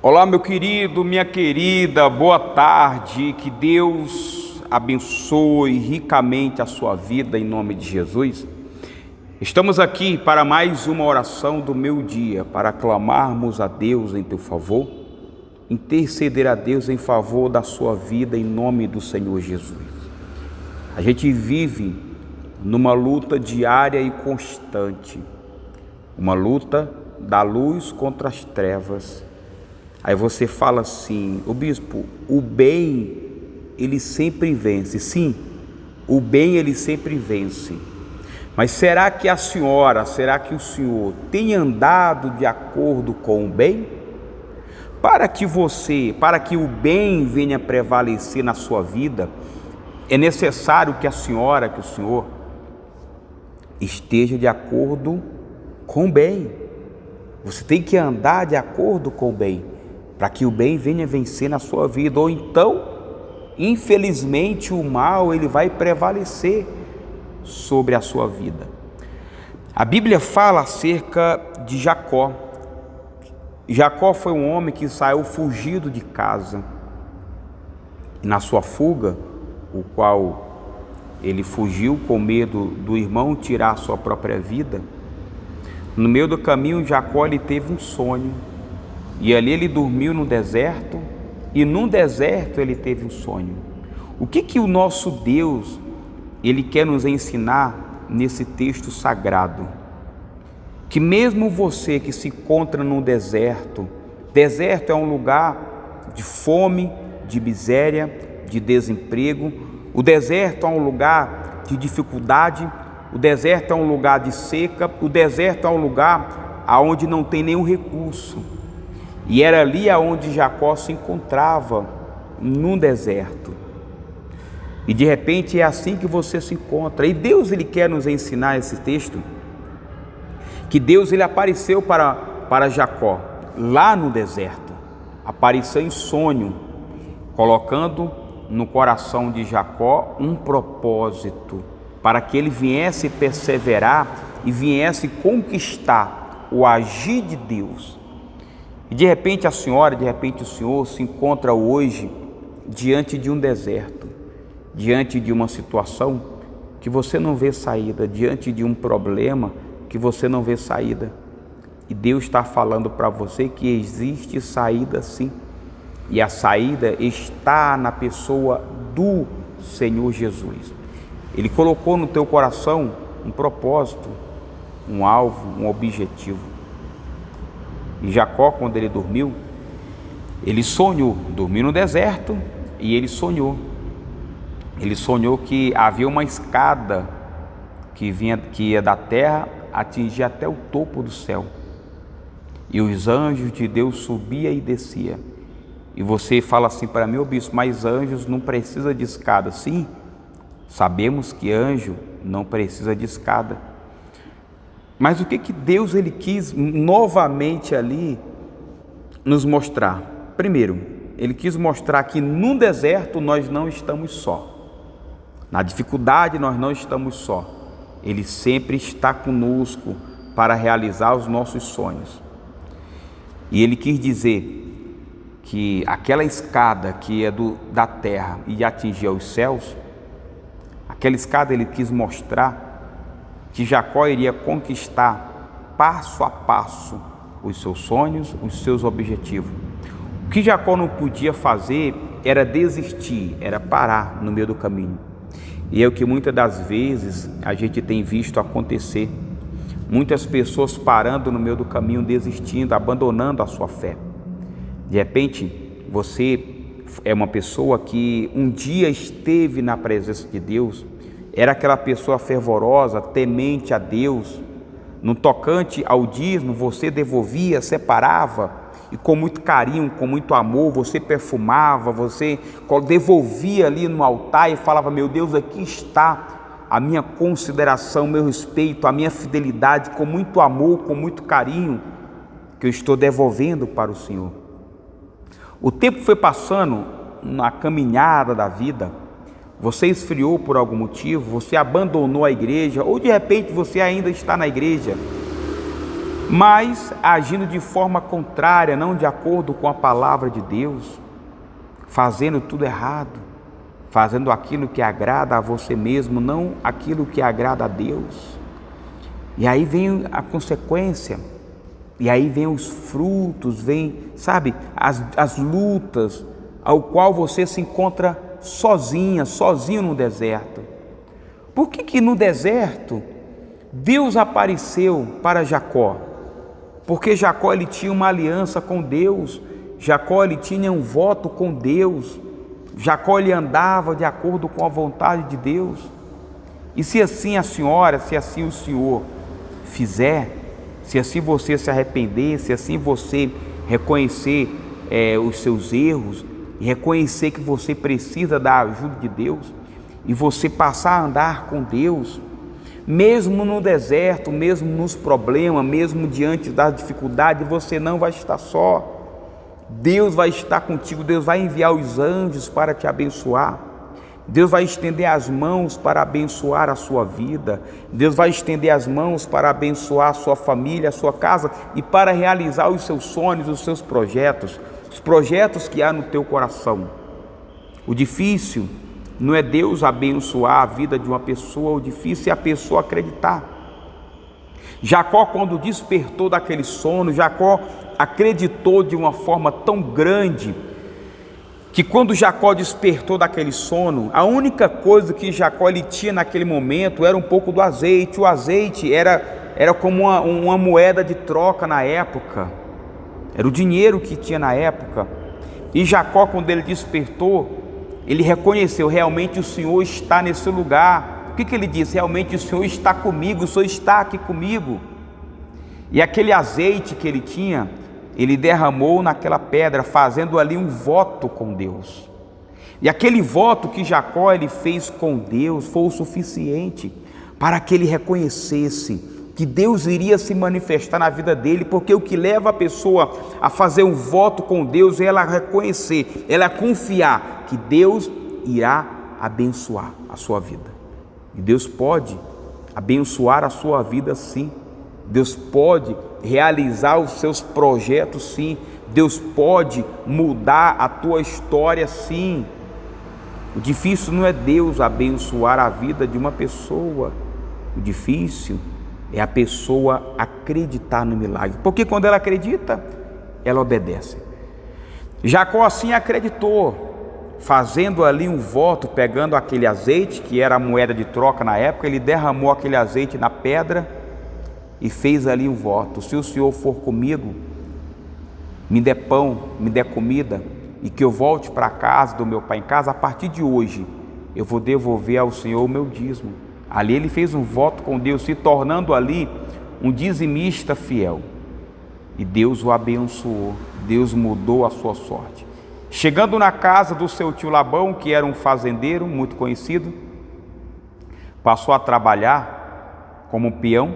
Olá, meu querido, minha querida, boa tarde, que Deus abençoe ricamente a sua vida em nome de Jesus. Estamos aqui para mais uma oração do meu dia, para clamarmos a Deus em teu favor, interceder a Deus em favor da sua vida em nome do Senhor Jesus. A gente vive numa luta diária e constante, uma luta da luz contra as trevas. Aí você fala assim: o bispo, o bem ele sempre vence. Sim, o bem ele sempre vence. Mas será que a senhora, será que o senhor tem andado de acordo com o bem? Para que o bem venha prevalecer na sua vida, é necessário que a senhora, que o senhor esteja de acordo com o bem. Você tem que andar de acordo com o bem, para que o bem venha vencer na sua vida, ou então, infelizmente, o mal ele vai prevalecer sobre a sua vida. A Bíblia fala acerca de Jacó. Jacó foi um homem que saiu fugido de casa. Na sua fuga, o qual ele fugiu com medo do irmão tirar a sua própria vida, no meio do caminho Jacó ele teve um sonho. E ali ele dormiu no deserto, e no deserto ele teve um sonho. O que o nosso Deus, ele quer nos ensinar nesse texto sagrado? Que mesmo você que se encontra no deserto, deserto é um lugar de fome, de miséria, de desemprego, o deserto é um lugar de dificuldade, o deserto é um lugar de seca, o deserto é um lugar onde não tem nenhum recurso. E era ali aonde Jacó se encontrava, no deserto. E de repente é assim que você se encontra. E Deus ele quer nos ensinar esse texto, que Deus ele apareceu para Jacó, lá no deserto. Apareceu em sonho, colocando no coração de Jacó um propósito, para que ele viesse perseverar e viesse conquistar o agir de Deus. E de repente a senhora, de repente o senhor se encontra hoje diante de um deserto, diante de uma situação que você não vê saída, diante de um problema que você não vê saída. E Deus está falando para você que existe saída sim, e a saída está na pessoa do Senhor Jesus. Ele colocou no teu coração um propósito, um alvo, um objetivo. E Jacó, quando ele dormiu, ele sonhou, dormiu no deserto, e ele sonhou que havia uma escada que ia da terra atingir até o topo do céu, e os anjos de Deus subiam e desciam. E você fala assim para mim: ô bispo, mas anjos não precisa de escada. Sim, sabemos que anjo não precisa de escada. Mas o que Deus ele quis novamente ali nos mostrar? Primeiro, ele quis mostrar que no deserto nós não estamos só. Na dificuldade nós não estamos só. Ele sempre está conosco para realizar os nossos sonhos. E ele quis dizer que aquela escada que é da terra e atingia os céus, aquela escada ele quis mostrar que Jacó iria conquistar passo a passo os seus sonhos, os seus objetivos. O que Jacó não podia fazer era desistir, era parar no meio do caminho. E é o que muitas das vezes a gente tem visto acontecer. Muitas pessoas parando no meio do caminho, desistindo, abandonando a sua fé. De repente, você é uma pessoa que um dia esteve na presença de Deus, era aquela pessoa fervorosa, temente a Deus. No tocante ao dízimo, você devolvia, separava, e com muito carinho, com muito amor, você perfumava, você devolvia ali no altar e falava: meu Deus, aqui está a minha consideração, meu respeito, a minha fidelidade, com muito amor, com muito carinho, que eu estou devolvendo para o Senhor. O tempo foi passando na caminhada da vida, você esfriou por algum motivo, você abandonou a igreja, ou de repente você ainda está na igreja, mas agindo de forma contrária, não de acordo com a palavra de Deus, fazendo tudo errado, fazendo aquilo que agrada a você mesmo, não aquilo que agrada a Deus. E aí vem a consequência, e aí vem os frutos, vem, sabe, as lutas, ao qual você se encontra sozinho no deserto. Por que no deserto Deus apareceu para Jacó? Porque Jacó ele tinha uma aliança com Deus, Jacó ele tinha um voto com Deus, Jacó ele andava de acordo com a vontade de Deus. E se assim a senhora, se assim o senhor fizer, se assim você se arrepender, se assim você reconhecer os seus erros e reconhecer que você precisa da ajuda de Deus e você passar a andar com Deus, mesmo no deserto, mesmo nos problemas, mesmo diante da dificuldade, você não vai estar só. Deus vai estar contigo, Deus vai enviar os anjos para te abençoar. Deus vai estender as mãos para abençoar a sua vida. Deus vai estender as mãos para abençoar a sua família, a sua casa e para realizar os seus sonhos, os seus projetos, os projetos que há no teu coração. O difícil não é Deus abençoar a vida de uma pessoa, o difícil é a pessoa acreditar. Jacó, quando despertou daquele sono, Jacó acreditou de uma forma tão grande que quando Jacó despertou daquele sono, a única coisa que Jacó ele tinha naquele momento era um pouco do azeite. O azeite era como uma moeda de troca na época, era o dinheiro que tinha na época. E Jacó, quando ele despertou, ele reconheceu: realmente o Senhor está nesse lugar. O que ele disse? Realmente o Senhor está comigo, o Senhor está aqui comigo. E aquele azeite que ele tinha, ele derramou naquela pedra, fazendo ali um voto com Deus. E aquele voto que Jacó ele fez com Deus foi o suficiente para que ele reconhecesse que Deus iria se manifestar na vida dele, porque o que leva a pessoa a fazer um voto com Deus é ela reconhecer, ela confiar que Deus irá abençoar a sua vida. E Deus pode abençoar a sua vida sim. Deus pode realizar os seus projetos sim. Deus pode mudar a tua história sim. O difícil não é Deus abençoar a vida de uma pessoa. O difícil é a pessoa acreditar no milagre, porque quando ela acredita, ela obedece. Jacó assim acreditou, fazendo ali um voto, pegando aquele azeite, que era a moeda de troca na época, ele derramou aquele azeite na pedra e fez ali um voto: se o Senhor for comigo, me dê pão, me dê comida, e que eu volte para a casa do meu pai em casa, a partir de hoje eu vou devolver ao Senhor o meu dízimo. Ali ele fez um voto com Deus, se tornando ali um dizimista fiel. E Deus o abençoou, Deus mudou a sua sorte. Chegando na casa do seu tio Labão, que era um fazendeiro muito conhecido, passou a trabalhar como peão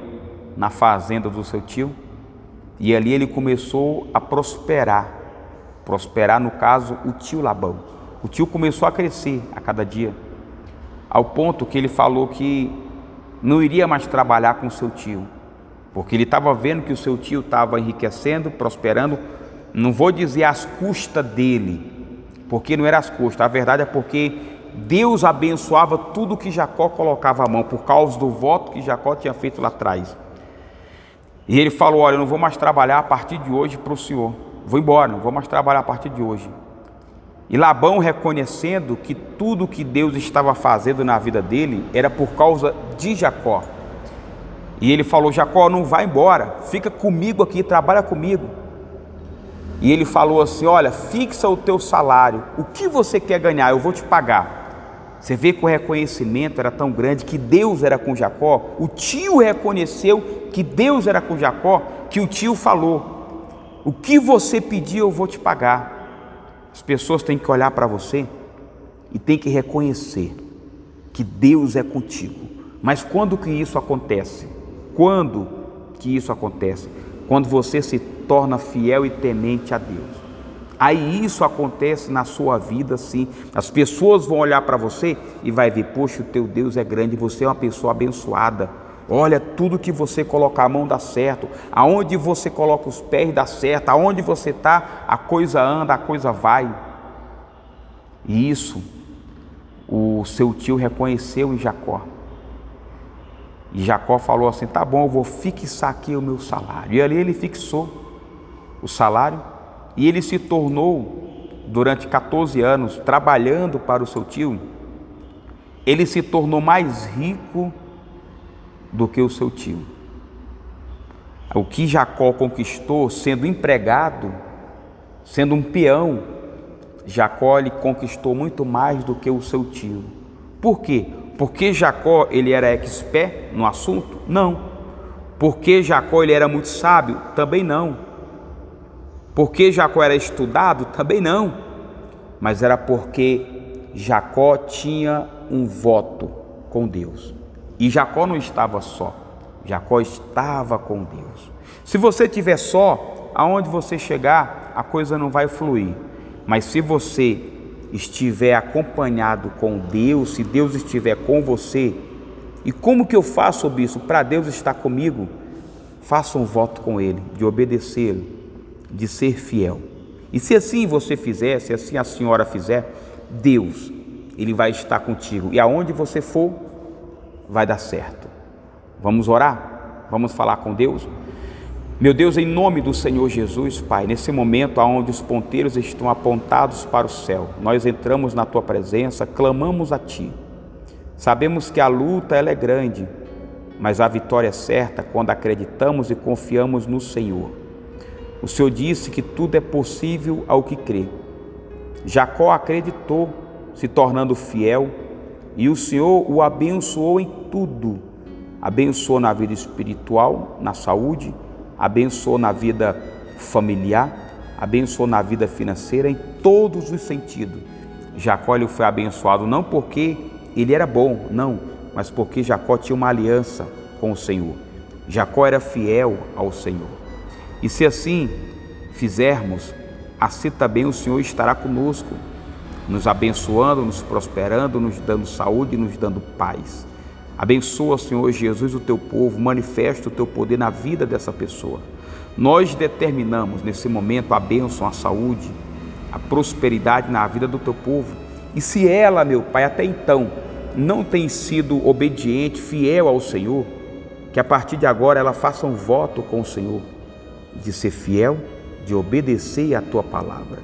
na fazenda do seu tio, e ali ele começou a prosperar no caso o tio Labão. O tio começou a crescer a cada dia, ao ponto que ele falou que não iria mais trabalhar com o seu tio, porque ele estava vendo que o seu tio estava enriquecendo, prosperando. Não vou dizer às custas dele, porque não era às custas, a verdade é porque Deus abençoava tudo que Jacó colocava a mão, por causa do voto que Jacó tinha feito lá atrás. E ele falou: olha, eu não vou mais trabalhar a partir de hoje para o Senhor, vou embora, não vou mais trabalhar a partir de hoje. E Labão, reconhecendo que tudo que Deus estava fazendo na vida dele era por causa de Jacó, e ele falou: Jacó, não vai embora, fica comigo aqui, trabalha comigo. E ele falou assim: olha, fixa o teu salário, o que você quer ganhar, eu vou te pagar. Você vê que o reconhecimento era tão grande que Deus era com Jacó. O tio reconheceu que Deus era com Jacó, que o tio falou: o que você pedir eu vou te pagar. As pessoas têm que olhar para você e têm que reconhecer que Deus é contigo. Mas quando que isso acontece? Quando que isso acontece? Quando você se torna fiel e temente a Deus. Aí isso acontece na sua vida sim. As pessoas vão olhar para você e vai ver: poxa, o teu Deus é grande, você é uma pessoa abençoada. Olha, tudo que você colocar a mão dá certo, aonde você coloca os pés dá certo, aonde você está, a coisa anda, a coisa vai. E isso o seu tio reconheceu em Jacó. E Jacó falou assim: tá bom, eu vou fixar aqui o meu salário. E ali ele fixou o salário e ele se tornou, durante 14 anos, trabalhando para o seu tio, ele se tornou mais rico do que o seu tio. O que Jacó conquistou sendo empregado, sendo um peão, Jacó ele conquistou muito mais do que o seu tio. Por quê? Porque Jacó ele era expert no assunto? Não. Porque Jacó ele era muito sábio? Também não. Porque Jacó era estudado? Também não. Mas era porque Jacó tinha um voto com Deus. E Jacó não estava só, Jacó estava com Deus. Se você estiver só, aonde você chegar, a coisa não vai fluir. Mas se você estiver acompanhado com Deus, se Deus estiver com você, e como que eu faço sobre isso? Para Deus estar comigo, faça um voto com Ele, de obedecê-lo, de ser fiel. E se assim você fizer, se assim a senhora fizer, Deus, Ele vai estar contigo. E aonde você for, vai dar certo. Vamos orar? Vamos falar com Deus? Meu Deus, em nome do Senhor Jesus, Pai, nesse momento onde os ponteiros estão apontados para o céu, nós entramos na Tua presença, clamamos a Ti. Sabemos que a luta ela é grande, mas a vitória é certa quando acreditamos e confiamos no Senhor. O Senhor disse que tudo é possível ao que crê. Jacó acreditou, se tornando fiel, e o Senhor o abençoou em tudo. Abençoou na vida espiritual, na saúde, abençoou na vida familiar, abençoou na vida financeira, em todos os sentidos. Jacó ele foi abençoado não porque ele era bom, não, mas porque Jacó tinha uma aliança com o Senhor. Jacó era fiel ao Senhor. E se assim fizermos, assim também o Senhor estará conosco, nos abençoando, nos prosperando, nos dando saúde e nos dando paz. Abençoa, Senhor Jesus, o Teu povo, manifesta o Teu poder na vida dessa pessoa. Nós determinamos nesse momento a bênção, a saúde, a prosperidade na vida do Teu povo. E se ela, meu Pai, até então não tem sido obediente, fiel ao Senhor, que a partir de agora ela faça um voto com o Senhor, de ser fiel, de obedecer a Tua palavra.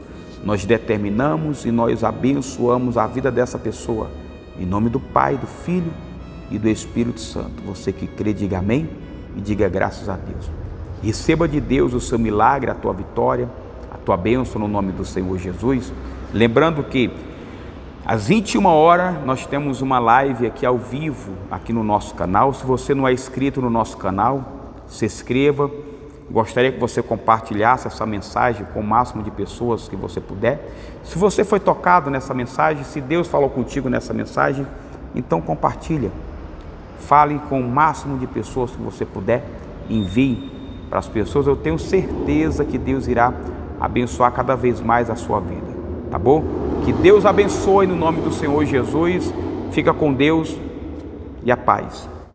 Nós determinamos e nós abençoamos a vida dessa pessoa, em nome do Pai, do Filho e do Espírito Santo. Você que crê, diga amém e diga graças a Deus. Receba de Deus o seu milagre, a tua vitória, a tua bênção no nome do Senhor Jesus. Lembrando que às 21 horas nós temos uma live aqui ao vivo, aqui no nosso canal. Se você não é inscrito no nosso canal, se inscreva. Gostaria que você compartilhasse essa mensagem com o máximo de pessoas que você puder. Se você foi tocado nessa mensagem, se Deus falou contigo nessa mensagem, então compartilha. Fale com o máximo de pessoas que você puder, envie para as pessoas. Eu tenho certeza que Deus irá abençoar cada vez mais a sua vida, tá bom? Que Deus abençoe no nome do Senhor Jesus. Fica com Deus e a paz.